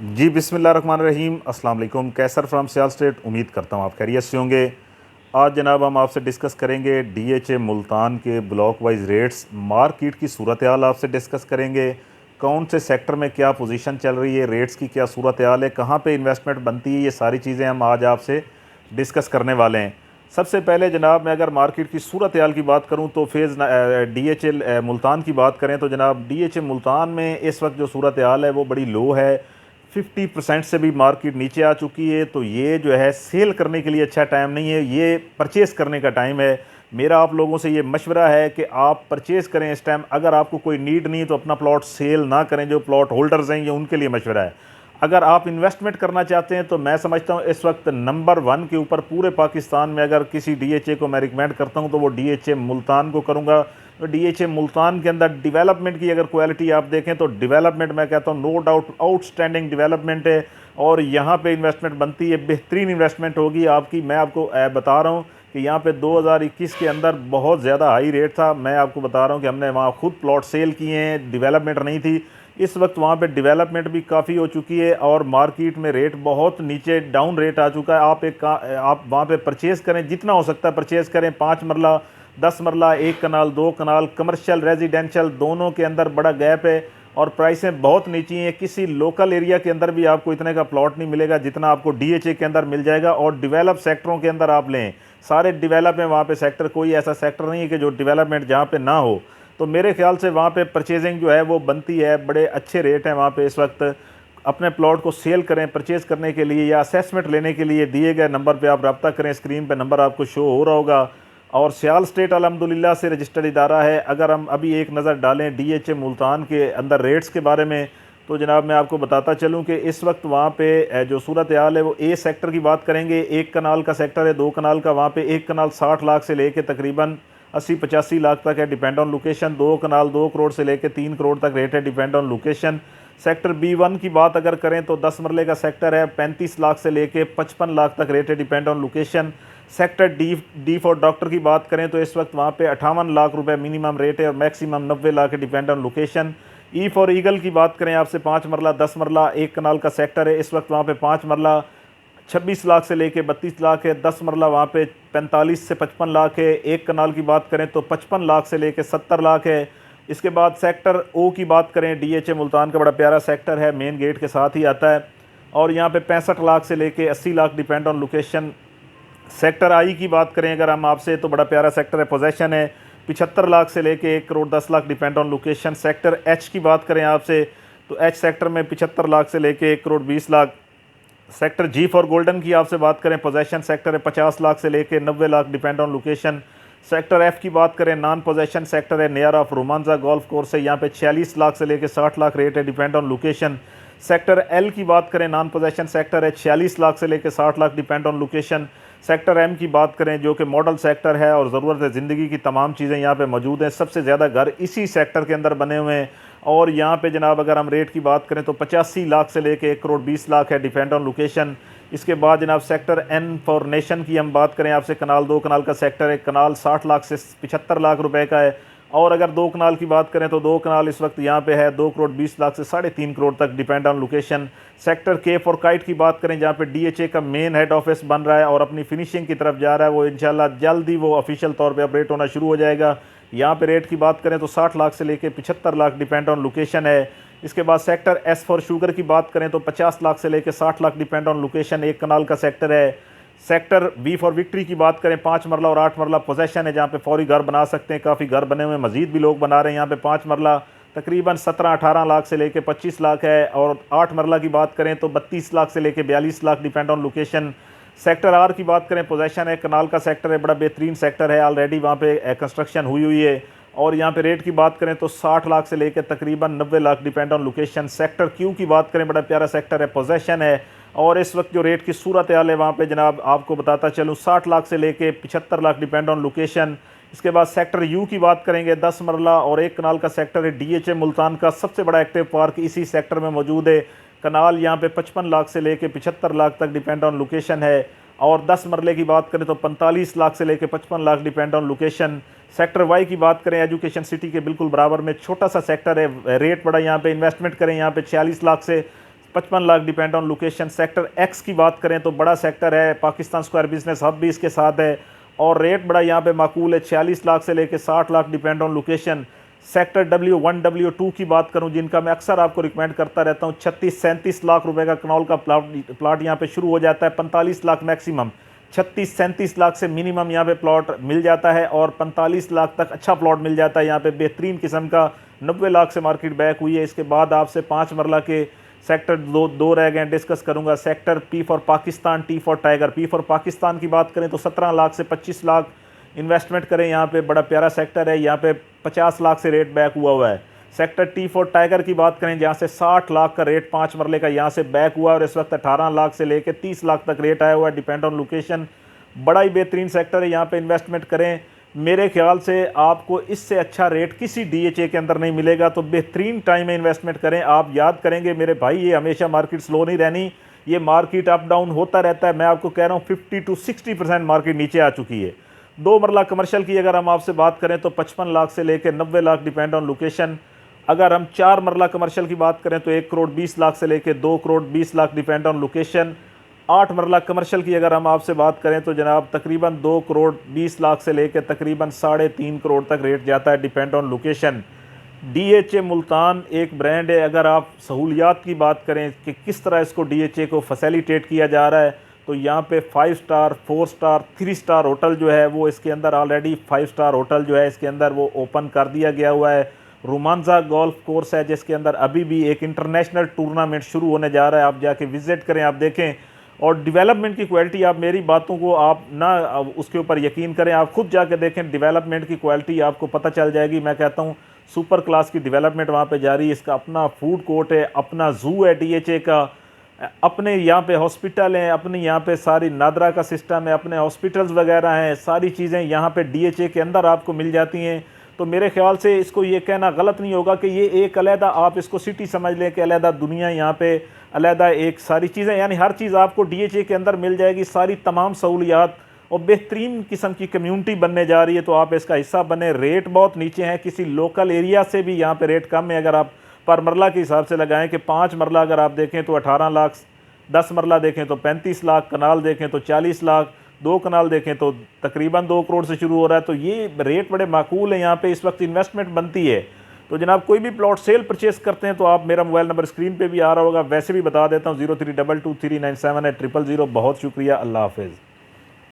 जी बिस्मिल्लाहिर्रहमानिर्रहीम अस्सलाम वालेकुम। कैसर फ्राम सियाल स्टेट। उम्मीद करता हूँ आप खैरियत से होंगे। आज जनाब हम आपसे डिस्कस करेंगे डीएचए मुल्तान के ब्लॉक वाइज रेट्स, मार्केट की सूरत हाल आपसे डिस्कस करेंगे। कौन से सेक्टर में क्या पोजीशन चल रही है, रेट्स की क्या सूरत हाल है, कहाँ पे इन्वेस्टमेंट बनती है, ये सारी चीज़ें हम आज आपसे डिस्कस करने वाले हैं। सबसे पहले जनाब मैं अगर मार्केट की सूरत हाल की बात करूं तो फेज़ डीएचए मुल्तान की बात करें तो जनाब डीएचए मुल्तान में इस वक्त जो सूरत हाल है वो बड़ी लो है। 50% से भी मार्केट नीचे आ चुकी है। तो ये जो है सेल करने के लिए अच्छा टाइम नहीं है, ये परचेज़ करने का टाइम है। मेरा आप लोगों से ये मशवरा है कि आप परचेज़ करें इस टाइम। अगर आपको कोई नीड नहीं तो अपना प्लॉट सेल ना करें। जो प्लॉट होल्डर्स हैं ये उनके लिए मशवरा है। अगर आप इन्वेस्टमेंट करना चाहते हैं तो मैं समझता हूँ इस वक्त नंबर 1 के ऊपर पूरे पाकिस्तान में अगर किसी डीएचए को मैं रिकमेंड करता हूँ तो वो डीएचए मुल्तान को करूँगा। तो डीएचए मुल्तान के अंदर डेवलपमेंट की अगर क्वालिटी आप देखें तो डेवलपमेंट मैं कहता हूँ नो डाउट आउटस्टैंडिंग डेवलपमेंट है। और यहाँ पे इन्वेस्टमेंट बनती है, बेहतरीन इन्वेस्टमेंट होगी आपकी। मैं आपको बता रहा हूँ कि यहाँ पे 2021 के अंदर बहुत ज़्यादा हाई रेट था। मैं आपको बता रहा हूँ कि हमने वहाँ खुद प्लॉट सेल किए हैं, डेवलपमेंट नहीं थी। इस वक्त वहाँ पे डेवलपमेंट भी काफ़ी हो चुकी है और मार्केट में रेट बहुत नीचे डाउन रेट आ चुका है। आप वहाँ पे परचेज़ करें, जितना हो सकता है परचेज़ करें। 5 मरला, 10 मरला, 1 कनाल, 2 कनाल, कमर्शियल रेजिडेंशियल दोनों के अंदर बड़ा गैप है और प्राइसें बहुत नीची हैं। किसी लोकल एरिया के अंदर भी आपको इतने का प्लॉट नहीं मिलेगा जितना आपको डीएचए के अंदर मिल जाएगा। और डेवलप सेक्टरों के अंदर आप लें, सारे डेवलप हैं वहाँ पे सेक्टर, कोई ऐसा सेक्टर नहीं है कि जो डेवलपमेंट जहाँ पे ना हो। तो मेरे ख्याल से वहाँ पे परचेजिंग जो है वो बनती है, बड़े अच्छे रेट हैं वहाँ पे इस वक्त। अपने प्लॉट को सेल करें, परचेज़ करने के लिए या असेसमेंट लेने के लिए दिए गए नंबर पे आप रब्ता करें। स्क्रीन पे नंबर आपको शो हो रहा होगा। और सियाल स्टेट अल्हम्दुलिल्लाह से रजिस्टर्ड इदारा है। अगर हम अभी एक नज़र डालें डीएचए मुल्तान के अंदर रेट्स के बारे में तो जनाब मैं आपको बताता चलूँ कि इस वक्त वहाँ पे जो सूरत हाल है वो ए सेक्टर की बात करेंगे। 1 कनाल का सेक्टर है, 2 कनाल का। वहाँ पे 1 कनाल 60 लाख से लेके तकरीबन 80-85 लाख तक है, डिपेंड ऑन लोकेशन। 2 कनाल 2 करोड़ से लेके 3 करोड़ तक रेट है, depend on location. Sector B1 की बात अगर करें तो 10 मरले का सेक्टर है, 35 लाख से लेके 55 लाख तक रेट है, depend on location. Sector D for doctor की बात करें तो इस वक्त वहाँ पे 58 लाख रुपए मिनिमम रेट है और मैक्सिमम 90 लाख है, depend on location. E for eagle की बात करें आपसे 5 मरला, 10 मरला, 1 कनाल का सेक्टर है। इस वक्त वहाँ पे 5 मरला 26 लाख से लेके 32 लाख है, 10 मरला वहाँ पे 45 से 55 लाख है। 1 कनाल की बात करें तो 55 लाख से लेके 70 लाख है। इसके बाद सेक्टर ओ की बात करें, डीएचए मुल्तान का बड़ा प्यारा सेक्टर है, मेन गेट के साथ ही आता है और यहाँ पे 65 लाख से लेके 80 lakh, depend on location. Sector आई की बात करें अगर हम आपसे तो बड़ा प्यारा सेक्टर है, पोजेशन है, 75 लाख से लेके 1 crore 10 lakh, depend on location. Sector H की बात करें आपसे तो एच सेक्टर में 75 लाख से लेके 1 crore 20 lakh. Sector G for golden की आपसे बात करें, पोजेशन सेक्टर है, 50 लाख से लेके 90 lakh, depend on location. Sector F की बात करें, नॉन पोजेशन सेक्टर है, near of Romanza golf course है, यहाँ पे 46 लाख से लेके 60 लाख रेट है, depend on location. Sector L की बात करें, नॉन पोजेशन सेक्टर है, 46 लाख से लेके 60 lakh, depend on location. Sector M की बात करें जो कि मॉडल सेक्टर है और ज़रूरत ज़िंदगी की तमाम चीज़ें यहाँ पे मौजूद हैं। सबसे ज़्यादा घर इसी सेक्टर के अंदर बने हुए हैं और यहाँ पे जनाब अगर हम रेट की बात करें तो 85 लाख से लेके 1 करोड़ 20 लाख है, डिपेंड ऑन लोकेशन। इसके बाद जनाब सेक्टर एन फॉर नेशन की हम बात करें आपसे, कनाल 2 कनाल का सेक्टर है, कनाल 60 लाख से 75 लाख रुपए का है। और अगर 2 कनाल की बात करें तो 2 कनाल इस वक्त यहाँ पे है 2 करोड़ 20 लाख से 3.5 करोड़ तक, डिपेंड ऑन लोकेशन। सेक्टर के फॉर काइट की बात करें जहाँ पे डीएचए का मेन हेड ऑफिस बन रहा है और अपनी फिनिशिंग की तरफ जा रहा है, वो इंशाल्लाह जल्द ही वो ऑफिशियल तौर पे अपडेट होना शुरू हो जाएगा। यहाँ पे रेट की बात करें तो 60 लाख से लेके 75 लाख, डिपेंड ऑन लोकेशन है। इसके बाद सेक्टर एस फॉर शुगर की बात करें तो 50 लाख से लेके 60 लाख, डिपेंड ऑन लोकेशन, 1 कनाल का सेक्टर है। सेक्टर वी फॉर विक्ट्री की बात करें, 5 मरला और 8 मरला पोजेशन है, जहाँ पे फौरी घर बना सकते हैं। काफ़ी घर बने हुए, मजीद भी लोग बना रहे हैं। यहाँ पे 5 मरला तकरीबन 17-18 लाख से लेके 25 लाख है और 8 मरला की बात करें तो 32 लाख से लेके 42 lakh, depend on location. Sector R की बात करें, पोजेशन है, कनाल का सेक्टर है, बड़ा बेहतरीन सेक्टर है, ऑलरेडी वहाँ पे कंस्ट्रक्शन हुई है। और यहाँ पे रेट की बात करें तो 60 लाख से लेकर तकरीबन 90 lakh, depend on location. Sector Q की बात करें, बड़ा प्यारा सेक्टर है, पोजेशन है और इस वक्त जो रेट की सूरत हाल है वहाँ पे जनाब आपको बताता चलूँ 60 लाख से लेके 75 लाख, डिपेंड ऑन लोकेशन। इसके बाद सेक्टर यू की बात करेंगे, 10 मरला और 1 कनाल का सेक्टर है, डीएचए मुल्तान का सबसे बड़ा एक्टिव पार्क इसी सेक्टर में मौजूद है। कनाल यहाँ पे 55 लाख से लेके 75 लाख तक, डिपेंड ऑन लोकेशन है। और 10 मरले की बात करें तो 45 लाख से लेके 55 lakh, depend on location. Sector Y की बात करें, एजुकेशन सिटी के बिल्कुल बराबर में छोटा सा सेक्टर है, रेट बड़ा यहाँ पे, इन्वेस्टमेंट करें यहाँ पे 46 लाख से 55 lakh depend on location. Sector x की बात करें तो बड़ा सेक्टर है, पाकिस्तान स्क्वायर बिजनेस हब भी इसके साथ है और रेट बड़ा यहाँ पे माकूल है, 46 लाख से लेके 60 lakh depend on location. Sector W1 W2 की बात करूँ, जिनका मैं अक्सर आपको रिकमेंड करता रहता हूँ, 36-37 लाख रुपए का कनौल का प्लाट यहाँ पे शुरू हो जाता है, 45 लाख मैक्सिमम, 36-37 लाख से मिनिमम यहाँ पे प्लॉट मिल जाता है और 45 लाख तक अच्छा प्लॉट मिल जाता है यहाँ पे बेहतरीन किस्म का। 90 लाख से मार्केट बैक हुई है। इसके बाद आपसे 5 मरला के सेक्टर दो रह गए, डिस्कस करूंगा। Sector P for Pakistan, T for tiger. P for Pakistan की बात करें तो 17 लाख से 25 लाख इन्वेस्टमेंट करें, यहाँ पे बड़ा प्यारा सेक्टर है, यहाँ पे 50 लाख से रेट बैक हुआ है। सेक्टर T फॉर टाइगर की बात करें जहाँ से 60 लाख का रेट 5 मरले का यहाँ से बैक हुआ और इस वक्त 18 लाख से लेकर 30 लाख तक रेट आया हुआ है, डिपेंड ऑन लोकेशन। बड़ा ही बेहतरीन सेक्टर है, यहाँ पे इन्वेस्टमेंट करें। मेरे ख्याल से आपको इससे अच्छा रेट किसी DHA के अंदर नहीं मिलेगा, तो बेहतरीन टाइम में इन्वेस्टमेंट करें। आप याद करेंगे मेरे भाई, ये हमेशा मार्केट स्लो नहीं रहनी, ये मार्केट अप डाउन होता रहता है। मैं आपको कह रहा हूँ 50 to 60% मार्केट नीचे आ चुकी है। 2 मरला कमर्शियल की अगर हम आपसे बात करें तो 55 लाख से लेकर 90 लाख डिपेंड ऑन लोकेशन। अगर हम 4 मरला कमर्शियल की बात करें तो 1 करोड़ 20 लाख से लेकर 2 crore 20 lakh depend on location. 8 मरला कमर्शियल की अगर हम आपसे बात करें तो जनाब तकरीबन 2 करोड़ 20 लाख से लेकर तकरीबन 3.5 करोड़ तक रेट जाता है, depend on location. DHA Multan एक ब्रांड है। अगर आप सहूलियात की बात करें कि किस तरह इसको DHA को फैसिलिटेट किया जा रहा है, तो यहाँ पे 5 स्टार 4 स्टार 3 स्टार होटल जो है वो इसके अंदर ऑलरेडी 5 स्टार होटल जो है इसके अंदर वो ओपन कर दिया गया हुआ है। रोमांजा गोल्फ कोर्स है जिसके अंदर अभी भी एक इंटरनेशनल टूर्नामेंट शुरू होने जा रहा है, आप जाके विजिट करें, आप देखें। और डेवलपमेंट की क्वालिटी, आप मेरी बातों को आप ना उसके ऊपर यकीन करें, आप खुद जाके देखें, डेवलपमेंट की क्वालिटी आपको पता चल जाएगी। मैं कहता हूँ सुपर क्लास की डेवलपमेंट वहाँ पे जारी है। इसका अपना फूड कोर्ट है, अपना जू है DHA का, अपने यहाँ पे हॉस्पिटल हैं, अपनी यहाँ पे सारी नादरा का सिस्टम है, अपने हॉस्पिटल्स वगैरह हैं, सारी चीज़ें यहाँ पे DHA के अंदर आपको मिल जाती हैं। तो मेरे ख्याल से इसको ये कहना गलत नहीं होगा कि ये एक अलहदा आप इसको सिटी समझ लें कि अलहदा दुनिया यहाँ पे अलहदा एक सारी चीज़ें, यानी हर चीज़ आपको DHA के अंदर मिल जाएगी, सारी तमाम सहूलियात और बेहतरीन किस्म की कम्यूनिटी बनने जा रही है। तो आप इसका हिस्सा बने। रेट बहुत नीचे हैं, किसी लोकल एरिया से भी यहाँ पे रेट कम है। अगर आप पर मरला के हिसाब से लगाएं कि 5 मरला अगर आप देखें तो 18 लाख, 10 मरला देखें तो 35 लाख, कनाल देखें तो 40 लाख, 2 कनाल देखें तो तकरीबन 2 करोड़ से शुरू हो रहा है। तो ये रेट बड़े माकूल हैं, यहाँ पे इस वक्त इन्वेस्टमेंट बनती है। तो जनाब कोई भी प्लॉट सेल परचेस करते हैं तो आप, मेरा मोबाइल नंबर स्क्रीन पे भी आ रहा होगा, वैसे भी बता देता हूँ, 03222397 है 000। बहुत शुक्रिया, अल्लाह हाफिज़।